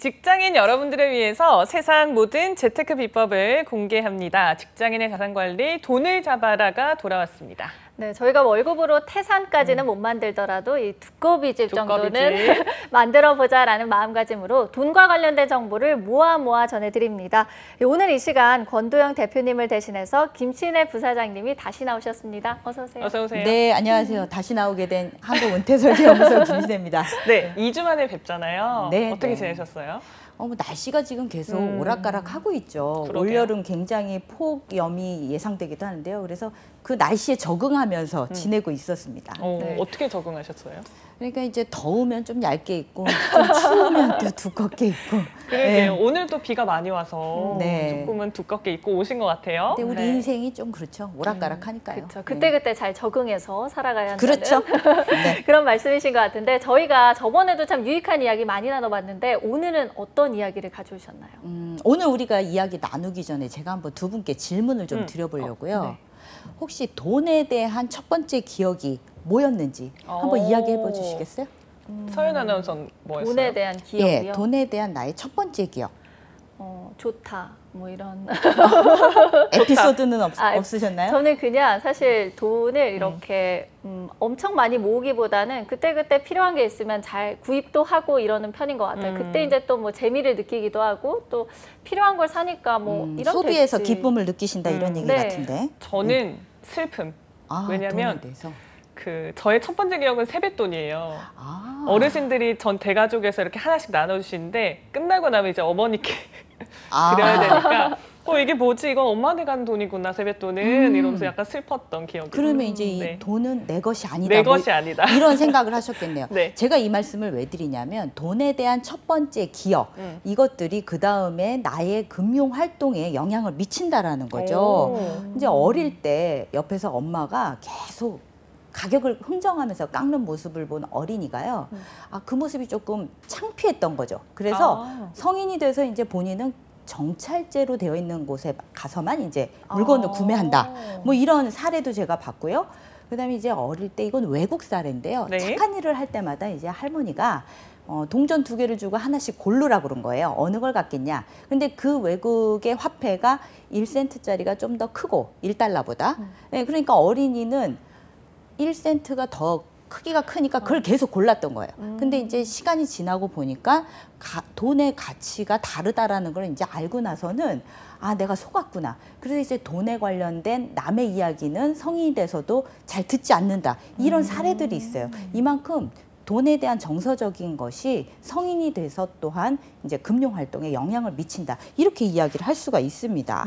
직장인 여러분들을 위해서 세상 모든 재테크 비법을 공개합니다. 직장인의 자산관리 돈을 잡아라가 돌아왔습니다. 네, 저희가 월급으로 태산까지는 못 만들더라도 이 두꺼비집 정도는 만들어보자라는 마음가짐으로 돈과 관련된 정보를 모아 전해드립니다. 오늘 이 시간 권도영 대표님을 대신해서 김신혜 부사장님이 다시 나오셨습니다. 어서 오세요. 어서 오세요. 네, 안녕하세요. 다시 나오게 된 한국은퇴설계연구소 김신혜입니다. 네, 2주 만에 뵙잖아요. 네, 어떻게 네. 지내셨어요? 날씨가 지금 계속 오락가락하고 있죠. 그러게요. 올여름 굉장히 폭염이 예상되기도 하는데요. 그래서 그 날씨에 적응하면서 지내고 있었습니다. 네. 어떻게 적응하셨어요? 그러니까 이제 더우면 좀 얇게 입고 좀 추우면 또 두껍게 입고. 그러게요. 오늘 또 비가 많이 와서 네. 조금은 두껍게 입고 오신 것 같아요. 근데 우리 네. 인생이 좀 그렇죠. 오락가락하니까요. 그렇죠. 그때그때 잘 적응해서 살아가야 한다는 그렇죠. 네. 그런 말씀이신 것 같은데 저희가 저번에도 참 유익한 이야기 많이 나눠봤는데 오늘은 어떤 이야기를 가져오셨나요? 오늘 우리가 이야기 나누기 전에 제가 한번 두 분께 질문을 좀 드려보려고요. 네. 혹시 돈에 대한 첫 번째 기억이 뭐였는지 한번 이야기해 봐 주시겠어요? 서연 아나운서는 뭐였어요? 돈에 대한 기억이요? 예, 돈에 대한 나의 첫 번째 기억. 좋다 뭐 이런 에피소드는 아, 없으셨나요? 저는 그냥 사실 돈을 이렇게 엄청 많이 모으기보다는 그때그때 필요한 게 있으면 잘 구입도 하고 이러는 편인 것 같아요. 그때 이제 또 뭐 재미를 느끼기도 하고 또 필요한 걸 사니까 뭐 이런 소비에서 됐지. 기쁨을 느끼신다 이런 얘기 네. 같은데. 저는 슬픔. 왜냐면 돈에 대해서. 저의 첫 번째 기억은 세뱃돈이에요. 아. 어르신들이 전 대가족에서 이렇게 하나씩 나눠주시는데 끝나고 나면 이제 어머니께 아. 드려야 되니까 이게 뭐지? 이건 엄마한테 가는 돈이구나, 세뱃돈은. 이러면서 약간 슬펐던 기억이. 그러면 이제 이 네. 돈은 내 것이 아니다. 내 것이 아니다. 이런 생각을 하셨겠네요. 네. 제가 이 말씀을 왜 드리냐면 돈에 대한 첫 번째 기억, 이것들이 그 다음에 나의 금융 활동에 영향을 미친다라는 거죠. 이제 어릴 때 옆에서 엄마가 계속 가격을 흥정하면서 깎는 모습을 본 어린이가요. 그 모습이 조금 창피했던 거죠. 그래서 성인이 돼서 이제 본인은 정찰제로 되어 있는 곳에 가서만 이제 물건을 구매한다. 뭐 이런 사례도 제가 봤고요. 그다음에 이제 어릴 때 이건 외국 사례인데요. 네. 착한 일을 할 때마다 이제 할머니가 동전 2개를 주고 하나씩 고르라고 그런 거예요. 어느 걸 갖겠냐. 근데 그 외국의 화폐가 1센트짜리가 좀 더 크고 1달러보다. 네, 그러니까 어린이는 1센트가 더 크기가 크니까 그걸 계속 골랐던 거예요. 근데 이제 시간이 지나고 보니까 돈의 가치가 다르다라는 걸 이제 알고 나서는 내가 속았구나. 그래서 이제 돈에 관련된 남의 이야기는 성인이 돼서도 잘 듣지 않는다. 이런 사례들이 있어요. 이만큼 돈에 대한 정서적인 것이 성인이 돼서 또한 이제 금융 활동에 영향을 미친다. 이렇게 이야기를 할 수가 있습니다.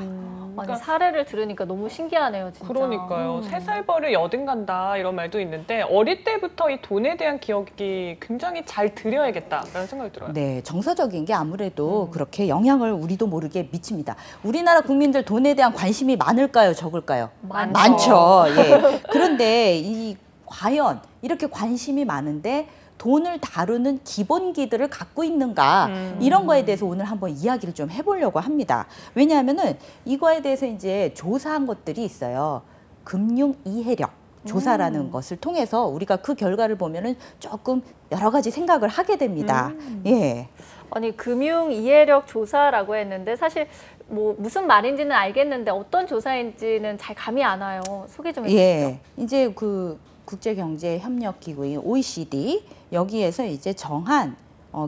아니, 사례를 들으니까 너무 신기하네요, 진짜. 그러니까요. 3살 벌을 여든 간다 이런 말도 있는데 어릴 때부터 이 돈에 대한 기억이 굉장히 잘 들여야겠다라는 생각이 들어요. 네, 정서적인 게 아무래도 그렇게 영향을 우리도 모르게 미칩니다. 우리나라 국민들 돈에 대한 관심이 많을까요, 적을까요? 많죠. 예. 그런데 과연 이렇게 관심이 많은데 돈을 다루는 기본기들을 갖고 있는가 이런 거에 대해서 오늘 한번 이야기를 좀 해보려고 합니다. 왜냐하면은 이거에 대해서 이제 조사한 것들이 있어요. 금융 이해력 조사라는 것을 통해서 우리가 그 결과를 보면은 조금 여러 가지 생각을 하게 됩니다. 예. 아니, 금융 이해력 조사라고 했는데 사실 뭐 무슨 말인지는 알겠는데 어떤 조사인지는 잘 감이 안 와요. 소개 좀 해주시죠. 예. 이제 그 국제경제협력기구인 OECD 여기에서 이제 정한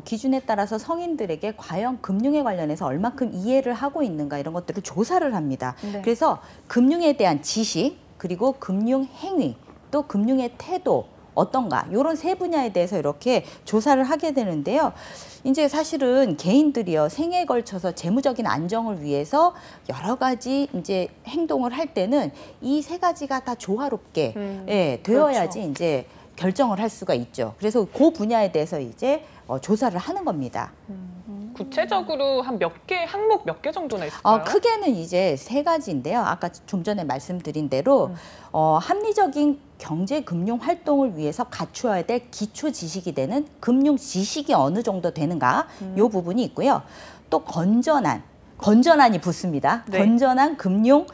기준에 따라서 성인들에게 과연 금융에 관련해서 얼마큼 이해를 하고 있는가 이런 것들을 조사를 합니다. 네. 그래서 금융에 대한 지식 그리고 금융 행위 또 금융의 태도 어떤가 이런 세 분야에 대해서 이렇게 조사를 하게 되는데요. 이제 사실은 개인들이요 생애에 걸쳐서 재무적인 안정을 위해서 여러 가지 이제 행동을 할 때는 이 세 가지가 다 조화롭게 되어야지 그렇죠. 이제 결정을 할 수가 있죠. 그래서 그 분야에 대해서 이제 조사를 하는 겁니다. 구체적으로 한 몇 개, 항목 몇 개 정도나 있을까요? 크게는 이제 세 가지인데요. 아까 좀 전에 말씀드린 대로 합리적인 경제 금융 활동을 위해서 갖추어야 될 기초 지식이 되는 금융 지식이 어느 정도 되는가 이 부분이 있고요. 또 건전한이 붙습니다. 네. 건전한 금융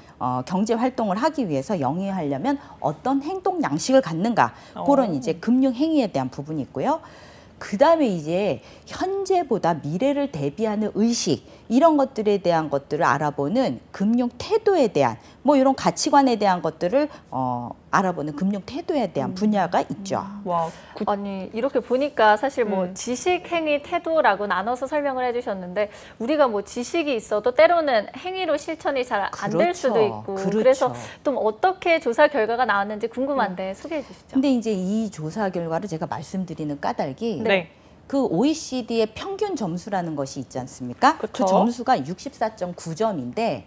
경제 활동을 하기 위해서 영위하려면 어떤 행동 양식을 갖는가 그런 이제 금융 행위에 대한 부분이 있고요. 그다음에 이제 현재보다 미래를 대비하는 의식 이런 것들에 대한 것들을 알아보는 금융 태도에 대한 뭐 이런 가치관에 대한 것들을 알아보는 금융 태도에 대한 분야가 있죠. 와, 아니 이렇게 보니까 사실 뭐 지식, 행위, 태도라고 나눠서 설명을 해주셨는데 우리가 뭐 지식이 있어도 때로는 행위로 실천이 잘 안 될 그렇죠. 수도 있고 그렇죠. 그래서 좀 어떻게 조사 결과가 나왔는지 궁금한데 소개해 주시죠. 근데 이제 이 조사 결과를 제가 말씀드리는 까닭이 네. 그 OECD의 평균 점수라는 것이 있지 않습니까? 그쵸. 그 점수가 64.9점인데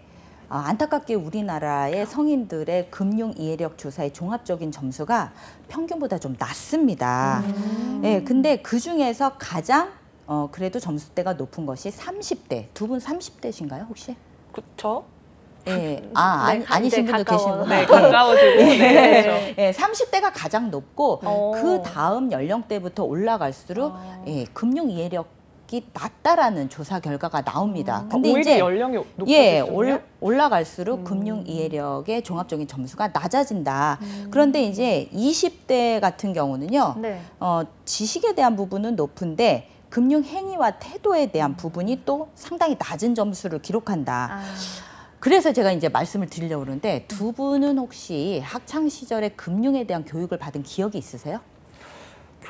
안타깝게 우리나라의 성인들의 금융 이해력 조사의 종합적인 점수가 평균보다 좀 낮습니다. 예, 근데 그 중에서 가장 그래도 점수대가 높은 것이 30대. 두 분 30대신가요, 혹시? 그쵸? 예. 네, 아니신 이제 분도 가까워. 계시구나. 네, 가까워지고. 네, 그렇죠. 예, 30대가 가장 높고 어. 그 다음 연령대부터 올라갈수록 예, 금융 이해력이 낮다라는 조사 결과가 나옵니다. 근데 오히려 이제 연령이 높아졌군요. 예, 올라갈수록 금융 이해력의 종합적인 점수가 낮아진다. 그런데 이제 20대 같은 경우는요. 네. 지식에 대한 부분은 높은데 금융 행위와 태도에 대한 부분이 또 상당히 낮은 점수를 기록한다. 아, 그래서 제가 이제 말씀을 드리려고 그러는데 두 분은 혹시 학창 시절에 금융에 대한 교육을 받은 기억이 있으세요?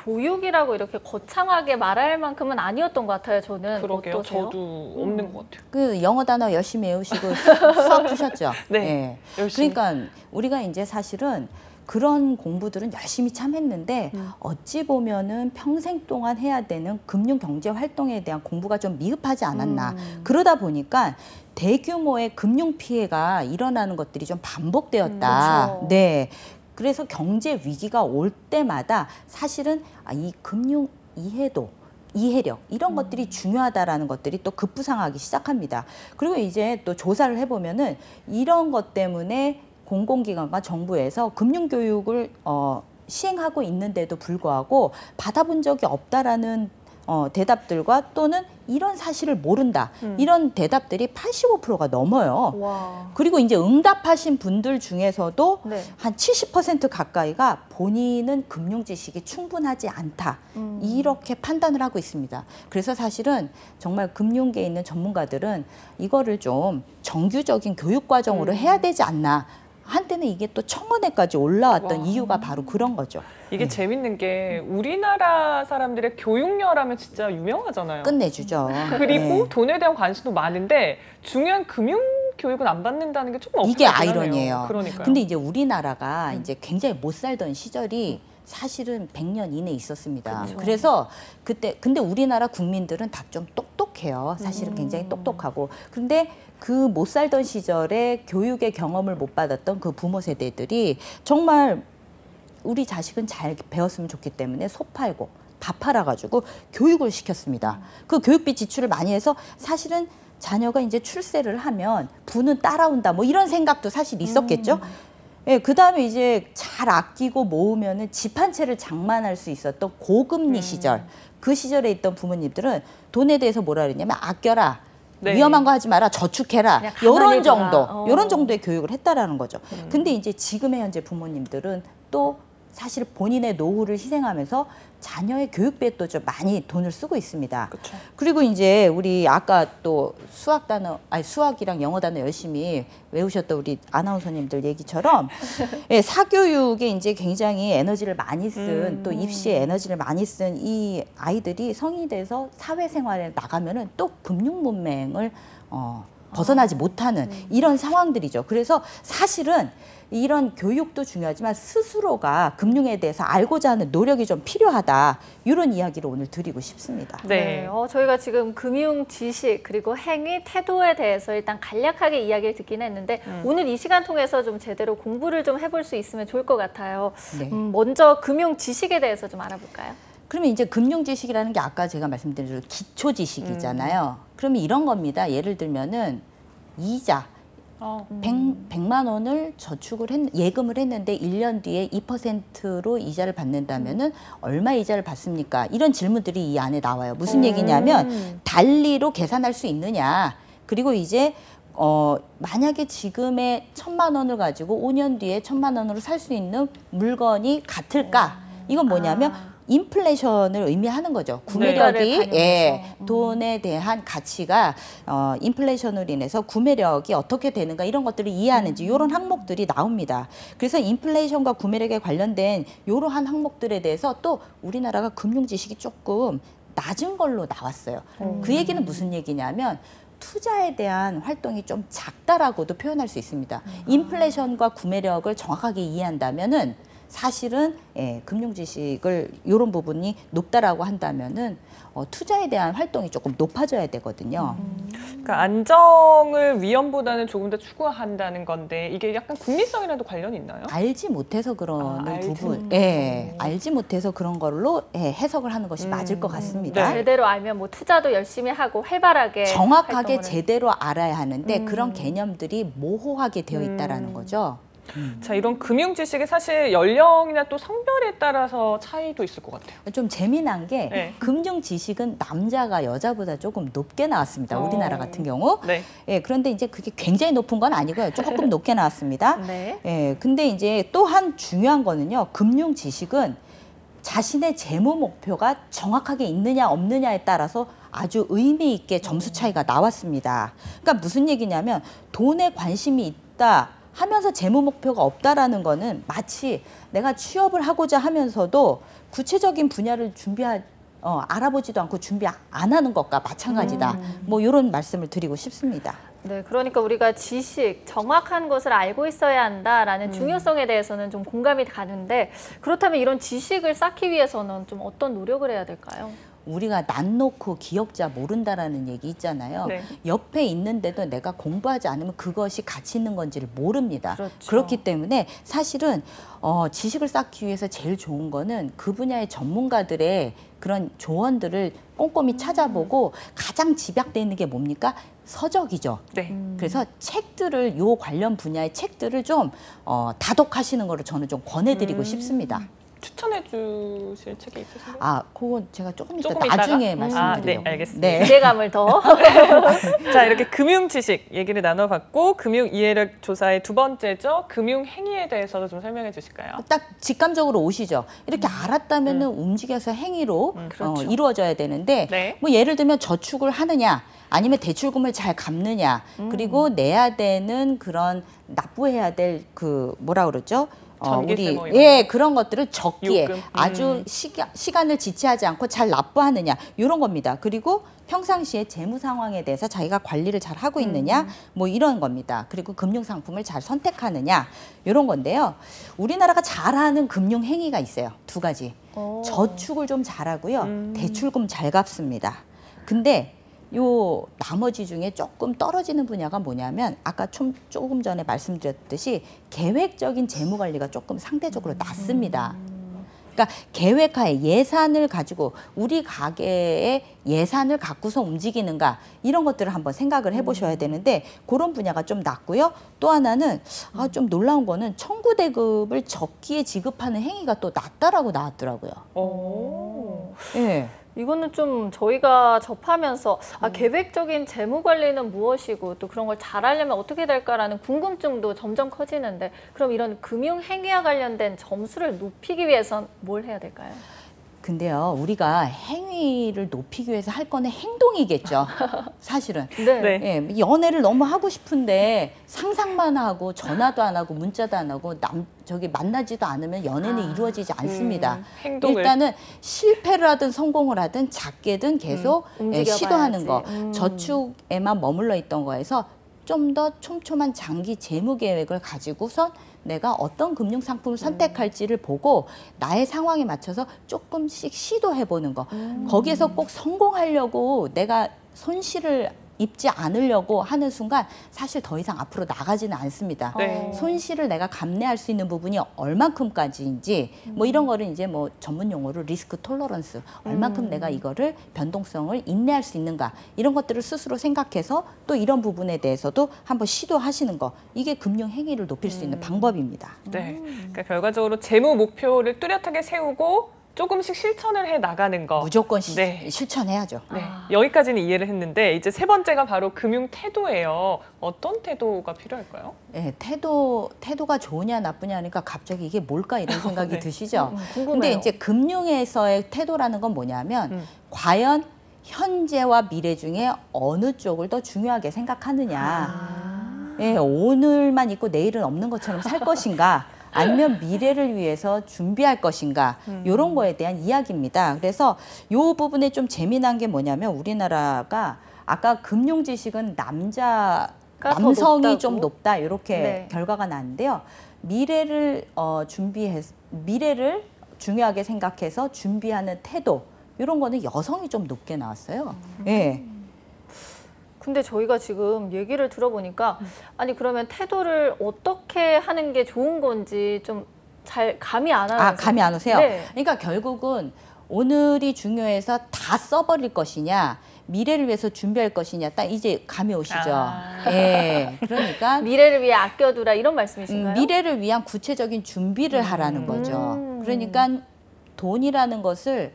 교육이라고 이렇게 거창하게 말할 만큼은 아니었던 것 같아요. 저는 그러게요. 어떠세요? 저도 없는 것 같아요. 그 영어 단어 열심히 외우시고 수학 푸셨죠? 네, 예. 열심히. 그러니까 우리가 이제 사실은 그런 공부들은 열심히 참 했는데 어찌 보면은 평생 동안 해야 되는 금융 경제 활동에 대한 공부가 좀 미흡하지 않았나. 그러다 보니까 대규모의 금융 피해가 일어나는 것들이 좀 반복되었다. 그렇죠. 네. 그래서 경제 위기가 올 때마다 사실은 이 금융 이해력 이런 것들이 중요하다라는 것들이 또 급부상하기 시작합니다. 그리고 이제 또 조사를 해보면은 이런 것 때문에 공공기관과 정부에서 금융교육을 시행하고 있는데도 불구하고 받아본 적이 없다라는 대답들과 또는 이런 사실을 모른다. 이런 대답들이 85%가 넘어요. 와. 그리고 이제 응답하신 분들 중에서도 네. 한 70% 가까이가 본인은 금융 지식이 충분하지 않다. 이렇게 판단을 하고 있습니다. 그래서 사실은 정말 금융계에 있는 전문가들은 이거를 좀 정규적인 교육 과정으로 해야 되지 않나. 한때는 이게 또 청원회까지 올라왔던 와. 이유가 바로 그런 거죠. 이게 재밌는 게 우리나라 사람들의 교육열하면 진짜 유명하잖아요. 끝내주죠. 그리고 네. 돈에 대한 관심도 많은데 중요한 금융 교육은 안 받는다는 게 조금 이게 억울하긴 하네요. 아이러니예요. 그러니까요. 근데 이제 우리나라가 이제 굉장히 못 살던 시절이 사실은 100년 이내에 있었습니다. 그렇죠. 그래서 그때 근데 우리나라 국민들은 다 좀 똑똑해요. 사실은 굉장히 똑똑하고. 근데 그 못 살던 시절에 교육의 경험을 못 받았던 그 부모 세대들이 정말 우리 자식은 잘 배웠으면 좋기 때문에 소 팔고 밥 팔아가지고 교육을 시켰습니다. 그 교육비 지출을 많이 해서 사실은 자녀가 이제 출세를 하면 부는 따라온다 뭐 이런 생각도 사실 있었겠죠. 예, 그 다음에 이제 잘 아끼고 모으면은 집 한 채를 장만할 수 있었던 고금리 시절. 그 시절에 있던 부모님들은 돈에 대해서 뭐라 그랬냐면 아껴라. 네. 위험한 거 하지 마라. 저축해라. 그냥 가만히 요런 정도. 보라. 요런 정도의 교육을 했다라는 거죠. 근데 이제 지금의 현재 부모님들은 또 사실 본인의 노후를 희생하면서 자녀의 교육비에 또 좀 많이 돈을 쓰고 있습니다. 그쵸. 그리고 이제 우리 아까 또 수학이랑 영어 단어 열심히 외우셨던 우리 아나운서님들 얘기처럼 예, 사교육에 이제 굉장히 에너지를 많이 쓴 또 입시에 에너지를 많이 쓴 이 아이들이 성인이 돼서 사회생활에 나가면은 또 금융 문맹을 벗어나지 못하는 이런 상황들이죠. 그래서 사실은 이런 교육도 중요하지만 스스로가 금융에 대해서 알고자 하는 노력이 좀 필요하다. 이런 이야기를 오늘 드리고 싶습니다. 네. 저희가 지금 금융 지식 그리고 행위 태도에 대해서 일단 간략하게 이야기를 듣긴 했는데 오늘 이 시간 통해서 좀 제대로 공부를 좀 해볼 수 있으면 좋을 것 같아요. 네. 먼저 금융 지식에 대해서 좀 알아볼까요? 그러면 이제 금융 지식이라는 게 아까 제가 말씀드린 대로 기초 지식이잖아요. 그러면 이런 겁니다. 예를 들면은 이자 100만 원을 예금을 했는데 1년 뒤에 2%로 이자를 받는다면은 얼마 이자를 받습니까? 이런 질문들이 이 안에 나와요. 무슨 얘기냐면 달리로 계산할 수 있느냐. 그리고 이제 만약에 지금의 1,000만 원을 가지고 5년 뒤에 1,000만 원으로 살 수 있는 물건이 같을까? 이건 뭐냐면 인플레이션을 의미하는 거죠. 물가를 구매력이 반영해서. 돈에 대한 가치가 인플레이션으로 인해서 구매력이 어떻게 되는가 이런 것들을 이해하는지 이런 항목들이 나옵니다. 그래서 인플레이션과 구매력에 관련된 이러한 항목들에 대해서 또 우리나라가 금융 지식이 조금 낮은 걸로 나왔어요. 그 얘기는 무슨 얘기냐면 투자에 대한 활동이 좀 작다라고도 표현할 수 있습니다. 인플레이션과 구매력을 정확하게 이해한다면은 사실은 금융 지식을 이런 부분이 높다라고 한다면은 투자에 대한 활동이 조금 높아져야 되거든요. 그러니까 안정을 위험보다는 조금 더 추구한다는 건데 이게 약간 국리성이라도 관련이 있나요? 알지 못해서 그러는 알지 부분, 못해서. 알지 못해서 그런 걸로 해석을 하는 것이 맞을 것 같습니다. 네. 제대로 알면 뭐 투자도 열심히 하고 활발하게 정확하게 활동을 제대로 알아야 하는데 그런 개념들이 모호하게 되어 있다라는 거죠. 자, 이런 금융 지식이 사실 연령이나 또 성별에 따라서 차이도 있을 것 같아요. 좀 재미난 게 네. 금융 지식은 남자가 여자보다 조금 높게 나왔습니다. 우리나라 같은 경우. 네. 그런데 이제 그게 굉장히 높은 건 아니고요. 조금 높게 나왔습니다. 네. 근데 이제 또 한 중요한 거는요. 금융 지식은 자신의 재무 목표가 정확하게 있느냐 없느냐에 따라서 아주 의미 있게 점수 차이가 나왔습니다. 그러니까 무슨 얘기냐면 돈에 관심이 있다 하면서 재무 목표가 없다라는 거는 내가 취업을 하고자 하면서도 구체적인 분야를 알아보지도 않고 준비 안 하는 것과 마찬가지다. 뭐 이런 말씀을 드리고 싶습니다. 네, 그러니까 우리가 지식, 정확한 것을 알고 있어야 한다라는 중요성에 대해서는 좀 공감이 가는데 그렇다면 이런 지식을 쌓기 위해서는 좀 어떤 노력을 해야 될까요? 우리가 난 놓고 기억자 모른다라는 얘기 있잖아요. 네. 옆에 있는데도 내가 공부하지 않으면 그것이 가치 있는 건지를 모릅니다. 그렇죠. 그렇기 때문에 사실은 지식을 쌓기 위해서 제일 좋은 거는 그 분야의 전문가들의 그런 조언들을 꼼꼼히 찾아보고 가장 집약되어 있는 게 뭡니까? 서적이죠. 네. 그래서 책들을 요 관련 분야의 책들을 좀 다독하시는 거를 저는 좀 권해드리고 싶습니다. 추천해 주실 책이 있으신가요? 그건 제가 조금 이따 조금 나중에 이따가? 말씀드리려고. 네, 알겠습니다. 네. 기대감을 더. 자, 이렇게 금융 지식 얘기를 나눠봤고 금융 이해력 조사의 두 번째죠. 금융 행위에 대해서도 좀 설명해 주실까요? 딱 직감적으로 오시죠. 이렇게 알았다면은 움직여서 행위로 그렇죠. 이루어져야 되는데 네. 뭐 예를 들면 저축을 하느냐 아니면 대출금을 잘 갚느냐 그리고 내야 되는 그런 납부해야 될 그 뭐라 그러죠? 전기세 뭐 이런 그런 것들을 적기에 요금. 아주 시간을 지체하지 않고 잘 납부하느냐 이런 겁니다. 그리고 평상시에 재무 상황에 대해서 자기가 관리를 잘 하고 있느냐 뭐 이런 겁니다. 그리고 금융 상품을 잘 선택하느냐 이런 건데요. 우리나라가 잘하는 금융 행위가 있어요. 두 가지. 저축을 좀 잘하고요. 대출금 잘 갚습니다. 근데 요 나머지 중에 조금 떨어지는 분야가 뭐냐면 아까 조금 전에 말씀드렸듯이 계획적인 재무 관리가 조금 상대적으로 낮습니다. 그러니까 계획하에 예산을 가지고 우리 가게의 예산을 갖고서 움직이는가 이런 것들을 한번 생각을 해보셔야 되는데 그런 분야가 좀 낮고요. 또 하나는 좀 놀라운 거는 청구대급을 적기에 지급하는 행위가 또 낮다라고 나왔더라고요. 오. 예. 이거는 좀 저희가 접하면서 계획적인 재무 관리는 무엇이고 또 그런 걸 잘하려면 어떻게 될까라는 궁금증도 점점 커지는데 그럼 이런 금융 행위와 관련된 점수를 높이기 위해선 뭘 해야 될까요? 근데요, 우리가 행위를 높이기 위해서 할 거는 행동이겠죠. 사실은. 네. 예, 연애를 너무 하고 싶은데 상상만 하고 전화도 안 하고 문자도 안 하고 만나지도 않으면 연애는 이루어지지 않습니다. 행동을. 일단은 실패를 하든 성공을 하든 작게든 계속 움직여봐야지. 시도하는 거. 저축에만 머물러 있던 거에서 좀 더 촘촘한 장기 재무 계획을 가지고선 내가 어떤 금융 상품을 선택할지를 보고 나의 상황에 맞춰서 조금씩 시도해보는 거. 거기에서 꼭 성공하려고 내가 손실을 입지 않으려고 하는 순간 사실 더 이상 앞으로 나가지는 않습니다. 네. 손실을 내가 감내할 수 있는 부분이 얼만큼까지인지 뭐 이런 거를 이제 뭐 전문 용어로 리스크 톨러런스 얼만큼 내가 이거를 변동성을 인내할 수 있는가 이런 것들을 스스로 생각해서 또 이런 부분에 대해서도 한번 시도하시는 거 이게 금융 행위를 높일 수 있는 방법입니다. 네. 그러니까 결과적으로 재무 목표를 뚜렷하게 세우고 조금씩 실천을 해 나가는 거. 무조건 네. 실천해야죠. 네, 여기까지는 이해를 했는데 이제 세 번째가 바로 금융 태도예요. 어떤 태도가 필요할까요? 네, 태도가 좋으냐 나쁘냐 하니까 갑자기 이게 뭘까 이런 생각이 네. 드시죠. 궁금해요. 근데 이제 금융에서의 태도라는 건 뭐냐면 과연 현재와 미래 중에 어느 쪽을 더 중요하게 생각하느냐. 예, 오늘만 있고 내일은 없는 것처럼 살 것인가 아니면 미래를 위해서 준비할 것인가 이런 거에 대한 이야기입니다. 그래서 이 부분에 좀 재미난 게 뭐냐면 우리나라가 아까 금융 지식은 남성이 높다고? 좀 높다 이렇게 네. 결과가 나는데요. 미래를 미래를 중요하게 생각해서 준비하는 태도 이런 거는 여성이 좀 높게 나왔어요. 예. 근데 저희가 지금 얘기를 들어보니까 아니 그러면 태도를 어떻게 하는 게 좋은 건지 좀 잘 감이 안 와요. 감이 안 오세요? 네. 그러니까 결국은 오늘이 중요해서 다 써버릴 것이냐, 미래를 위해서 준비할 것이냐, 딱 이제 감이 오시죠? 예. 그러니까 미래를 위해 아껴두라 이런 말씀이신가요? 미래를 위한 구체적인 준비를 하라는 거죠. 그러니까 돈이라는 것을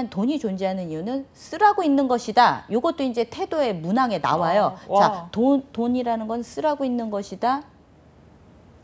돈이 존재하는 이유는 쓰라고 있는 것이다. 이것도 이제 태도의 문항에 나와요. 자, 돈이라는 건 쓰라고 있는 것이다.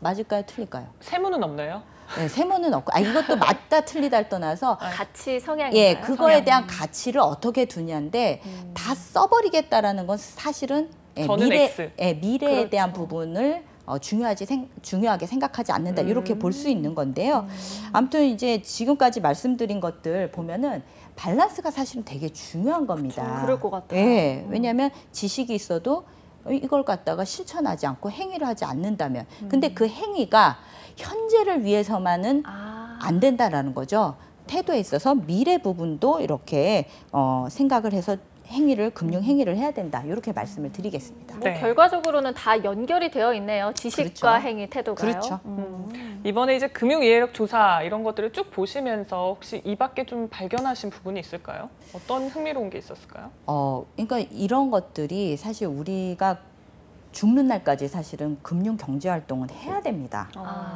맞을까요? 틀릴까요? 세무는 없나요? 네, 세모는 없고, 이것도 맞다 틀리다를 떠나서 가치 성향인가요? 예, 그거에 대한 가치를 어떻게 두냐인데 다 써버리겠다라는 건 사실은 저는 X. 미래에 그렇죠. 대한 부분을 중요하게 생각하지 않는다 이렇게 볼 수 있는 건데요. 아무튼 이제 지금까지 말씀드린 것들 보면은 밸런스가 사실은 되게 중요한 겁니다. 그럴 것 같아요. 예, 왜냐하면 지식이 있어도 이걸 갖다가 실천하지 않고 행위를 하지 않는다면, 근데 그 행위가 현재를 위해서만은 안 된다라는 거죠. 태도에 있어서 미래 부분도 이렇게 생각을 해서 금융 행위를 해야 된다. 이렇게 말씀을 드리겠습니다. 뭐 네. 결과적으로는 다 연결이 되어 있네요. 지식과 그렇죠. 행위, 태도가요. 그렇죠. 이번에 이제 금융 이해력 조사 이런 것들을 쭉 보시면서 혹시 이 밖에 좀 발견하신 부분이 있을까요? 어떤 흥미로운 게 있었을까요? 그러니까 이런 것들이 사실 우리가 죽는 날까지 사실은 금융 경제 활동은 해야 됩니다.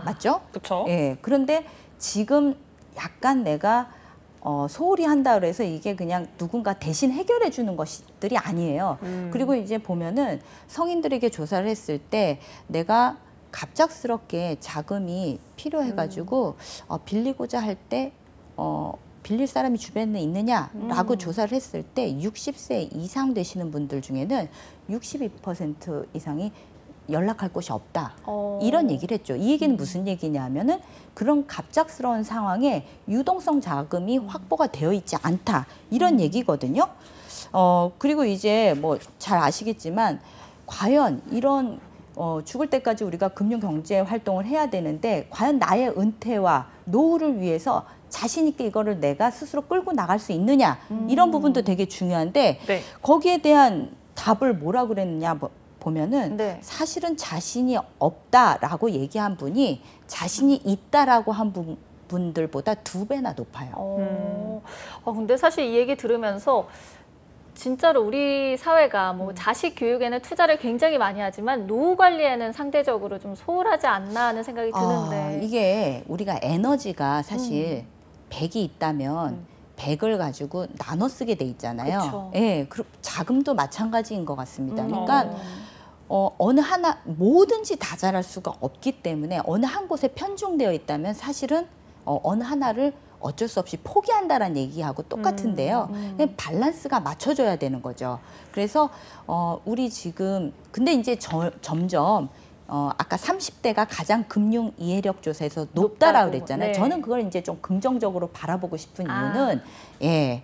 맞죠? 그렇죠. 예. 그런데 지금 약간 내가 소홀히 한다 그래서 이게 그냥 누군가 대신 해결해 주는 것들이 아니에요. 그리고 이제 보면은 성인들에게 조사를 했을 때 내가 갑작스럽게 자금이 필요해가지고 빌리고자 할 때 빌릴 사람이 주변에 있느냐라고 조사를 했을 때 60세 이상 되시는 분들 중에는 62% 이상이 연락할 곳이 없다. 이런 얘기를 했죠. 이 얘기는 무슨 얘기냐면은 그런 갑작스러운 상황에 유동성 자금이 확보가 되어 있지 않다. 이런 얘기거든요. 그리고 이제 뭐 잘 아시겠지만 과연 이런 죽을 때까지 우리가 금융 경제 활동을 해야 되는데 과연 나의 은퇴와 노후를 위해서 자신 있게 이거를 내가 스스로 끌고 나갈 수 있느냐 이런 부분도 되게 중요한데 네. 거기에 대한 답을 뭐라고 그랬느냐 보면은 네. 사실은 자신이 없다라고 얘기한 분이 자신이 있다라고 한 분들보다 2배나 높아요. 근데 사실 이 얘기 들으면서 진짜로 우리 사회가 뭐 자식 교육에는 투자를 굉장히 많이 하지만 노후 관리에는 상대적으로 좀 소홀하지 않나 하는 생각이 드는데. 이게 우리가 에너지가 사실 100이 있다면 100을 가지고 나눠 쓰게 돼 있잖아요. 그쵸. 예, 자금도 마찬가지인 것 같습니다. 그러니까 어느 하나 뭐든지 다 잘할 수가 없기 때문에 어느 한 곳에 편중되어 있다면 사실은 어느 하나를 어쩔 수 없이 포기한다라는 얘기하고 똑같은데요. 그냥 밸런스가 맞춰져야 되는 거죠. 그래서 우리 지금 근데 이제 점점 아까 30대가 가장 금융 이해력 조사에서 높다라고 그랬잖아요. 네. 저는 그걸 이제 좀 긍정적으로 바라보고 싶은 이유는 예.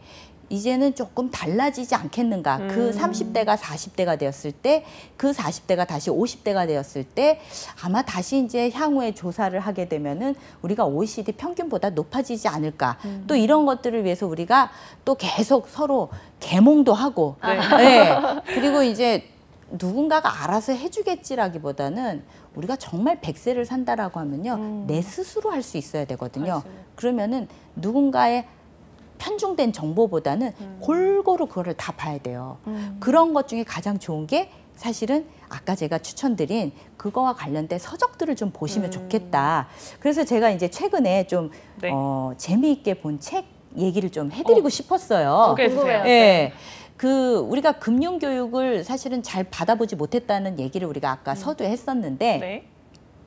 이제는 조금 달라지지 않겠는가. 그 30대가 40대가 되었을 때, 그 40대가 다시 50대가 되었을 때 아마 다시 이제 향후에 조사를 하게 되면은 우리가 OECD 평균보다 높아지지 않을까. 또 이런 것들을 위해서 우리가 또 계속 서로 계몽도 하고, 네. 그리고 이제 누군가가 알아서 해주겠지라기보다는 우리가 정말 100세를 산다라고 하면요. 내 스스로 할 수 있어야 되거든요. 그러면은 누군가의 편중된 정보보다는 골고루 그거를 다 봐야 돼요. 그런 것 중에 가장 좋은 게 사실은 아까 제가 추천드린 그거와 관련된 서적들을 좀 보시면 좋겠다. 그래서 제가 이제 최근에 좀 네. 재미있게 본 책 얘기를 좀 해드리고 싶었어요. 소개해 주세요. 궁금해요. 예. 우리가 금융 교육을 사실은 잘 받아보지 못했다는 얘기를 우리가 아까 서두에 했었는데,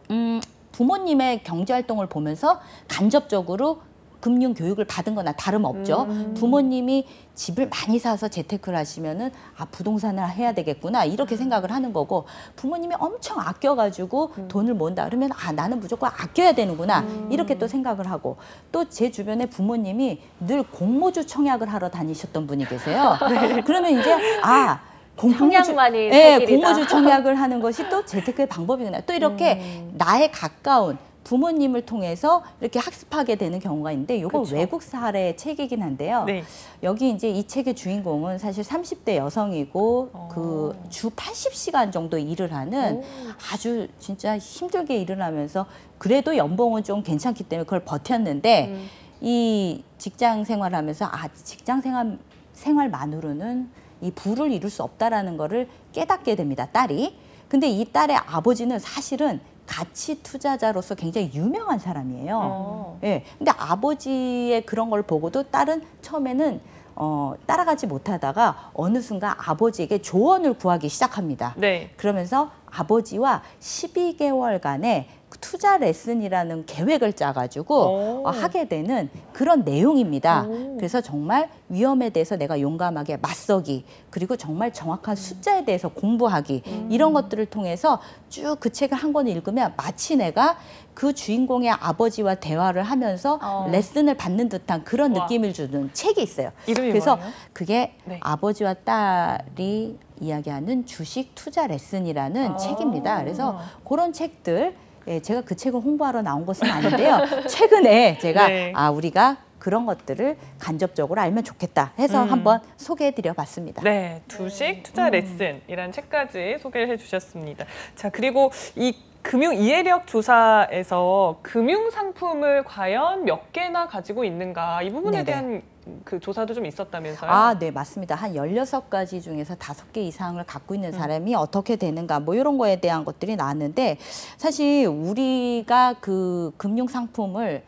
네. 부모님의 경제 활동을 보면서 간접적으로 금융 교육을 받은 거나 다름없죠. 부모님이 집을 많이 사서 재테크를 하시면은 부동산을 해야 되겠구나 이렇게 생각을 하는 거고, 부모님이 엄청 아껴가지고 돈을 모은다 그러면 나는 무조건 아껴야 되는구나 이렇게 또 생각을 하고, 또 제 주변에 부모님이 늘 공모주 청약을 하러 다니셨던 분이 계세요. 그러면 이제 청약만이 예, 살 길이다. 공모주 청약을 하는 것이 또 재테크의 방법이구나. 또 이렇게 나에 가까운 부모님을 통해서 이렇게 학습하게 되는 경우가 있는데, 이건 그쵸. 외국 사례의 책이긴 한데요. 네. 여기 이제 이 책의 주인공은 사실 30대 여성이고 그 주 80시간 정도 일을 하는 아주 진짜 힘들게 일을 하면서 그래도 연봉은 좀 괜찮기 때문에 그걸 버텼는데, 이 직장 생활을 하면서 직장 생활만으로는 이 부를 이룰 수 없다라는 거를 깨닫게 됩니다, 딸이. 근데 이 딸의 아버지는 사실은 가치 투자자로서 굉장히 유명한 사람이에요. 예. 근데 아버지의 그런 걸 보고도 딸은 처음에는 따라가지 못하다가 어느 순간 아버지에게 조언을 구하기 시작합니다. 네. 그러면서 아버지와 12개월간의 투자 레슨이라는 계획을 짜가지고 하게 되는 그런 내용입니다. 그래서 정말 위험에 대해서 내가 용감하게 맞서기, 그리고 정말 정확한 숫자에 대해서 공부하기, 이런 것들을 통해서 쭉 그 책을 한 권 읽으면 마치 내가 그 주인공의 아버지와 대화를 하면서 레슨을 받는 듯한 그런 와. 느낌을 주는 책이 있어요. 이름이 그래서 뭐예요? 그게 네. 아버지와 딸이 이야기하는 주식 투자 레슨이라는 책입니다. 그래서 그런 책들, 제가 그 책을 홍보하러 나온 것은 아닌데요. 최근에 제가 네. 우리가 그런 것들을 간접적으로 알면 좋겠다 해서 한번 소개해드려 봤습니다. 네, 주식 투자 레슨이라는 책까지 소개를 해주셨습니다. 자, 그리고 이 금융 이해력 조사에서 금융 상품을 과연 몇 개나 가지고 있는가, 이 부분에 네네. 대한 그 조사도 좀 있었다면서요? 네, 맞습니다. 한 16가지 중에서 5개 이상을 갖고 있는 사람이 어떻게 되는가, 뭐 이런 거에 대한 것들이 나왔는데, 사실 우리가 그 금융 상품을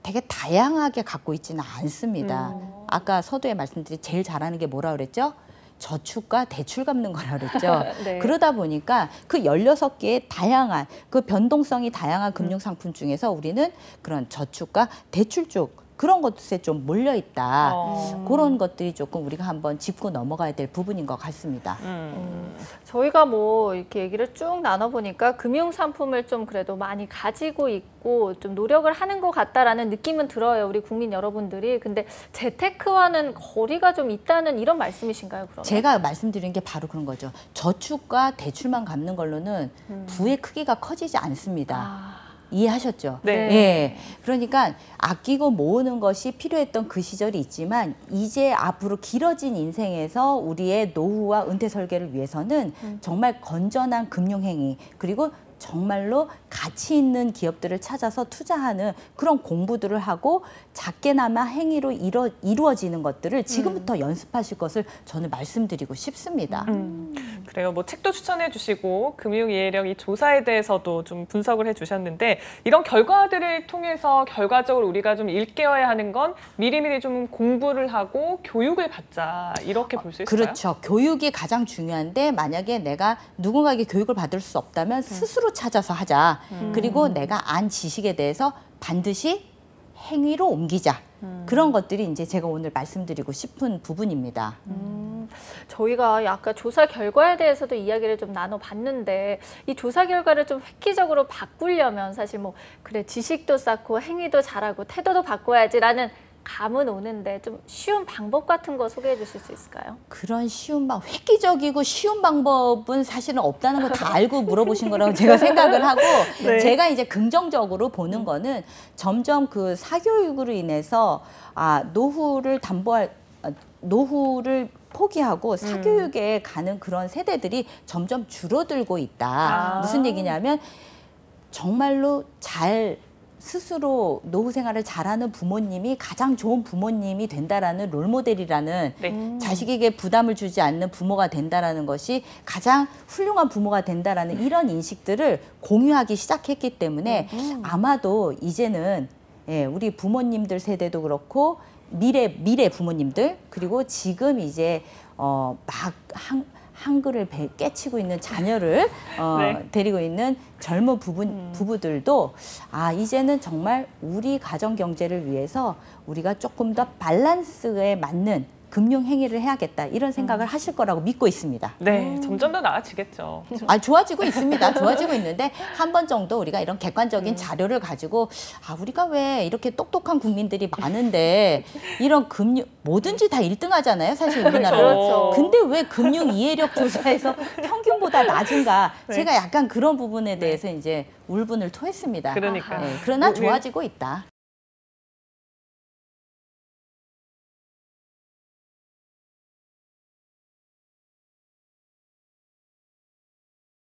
되게 다양하게 갖고 있지는 않습니다. 아까 서두에 말씀드린 제일 잘하는 게 뭐라 그랬죠? 저축과 대출 갚는 거라 그랬죠. 네. 그러다 보니까 그 16개의 다양한 그 변동성이 다양한 금융 상품 중에서 우리는 그런 저축과 대출 쪽 그런 것에 좀 몰려 있다. 그런 것들이 조금 우리가 한번 짚고 넘어가야 될 부분인 것 같습니다. 저희가 뭐 이렇게 얘기를 쭉 나눠보니까 금융 상품을 좀 그래도 많이 가지고 있고 좀 노력을 하는 것 같다라는 느낌은 들어요, 우리 국민 여러분들이. 근데 재테크와는 거리가 좀 있다는 이런 말씀이신가요, 그러면? 제가 말씀드린 게 바로 그런 거죠. 저축과 대출만 갚는 걸로는 부의 크기가 커지지 않습니다. 이해하셨죠? 네. 예. 그러니까 아끼고 모으는 것이 필요했던 그 시절이 있지만, 이제 앞으로 길어진 인생에서 우리의 노후와 은퇴 설계를 위해서는 정말 건전한 금융행위, 그리고 정말로 가치 있는 기업들을 찾아서 투자하는 그런 공부들을 하고 작게나마 행위로 이루어지는 것들을 지금부터 연습하실 것을 저는 말씀드리고 싶습니다. 그래요. 뭐 책도 추천해 주시고 금융 이해력 이 조사에 대해서도 좀 분석을 해 주셨는데, 이런 결과들을 통해서 결과적으로 우리가 좀 일깨워야 하는 건 미리미리 좀 공부를 하고 교육을 받자, 이렇게 볼 수 있을까요? 그렇죠. 교육이 가장 중요한데, 만약에 내가 누군가에게 교육을 받을 수 없다면 스스로 찾아서 하자. 그리고 내가 안 지식에 대해서 반드시 행위로 옮기자. 그런 것들이 이제 제가 오늘 말씀드리고 싶은 부분입니다. 저희가 아까 조사 결과에 대해서도 이야기를 좀 나눠봤는데, 이 조사 결과를 좀 획기적으로 바꾸려면 사실 뭐 그래 지식도 쌓고 행위도 잘하고 태도도 바꿔야지라는 감은 오는데, 좀 쉬운 방법 같은 거 소개해 주실 수 있을까요? 그런 획기적이고 쉬운 방법은 사실은 없다는 거 다 알고 물어보신 거라고 제가 생각을 하고, 네. 제가 이제 긍정적으로 보는 거는 점점 그 사교육으로 인해서 노후를 포기하고 사교육에 가는 그런 세대들이 점점 줄어들고 있다. 무슨 얘기냐면 정말로 잘 스스로 노후 생활을 잘하는 부모님이 가장 좋은 부모님이 된다라는 롤모델이라는 네. 자식에게 부담을 주지 않는 부모가 된다라는 것이 가장 훌륭한 부모가 된다라는 이런 인식들을 공유하기 시작했기 때문에 아마도 이제는 예, 우리 부모님들 세대도 그렇고 미래 부모님들 그리고 지금 이제 막 한글을 깨치고 있는 자녀를 네. 데리고 있는 젊은 부부들도 이제는 정말 우리 가정 경제를 위해서 우리가 조금 더 밸런스에 맞는 금융 행위를 해야겠다 이런 생각을 하실 거라고 믿고 있습니다. 네, 점점 더 나아지겠죠. 좋아지고 있습니다. 좋아지고 있는데 한 번 정도 우리가 이런 객관적인 자료를 가지고 우리가 왜 이렇게 똑똑한 국민들이 많은데 이런 금융 뭐든지 다 1등 하잖아요. 사실 우리나라는. 그렇죠. 근데 왜 금융 이해력 조사에서 평균보다 낮은가? 네. 제가 약간 그런 부분에 대해서 이제 울분을 토했습니다. 그러니까요. 그러나 좋아지고 있다.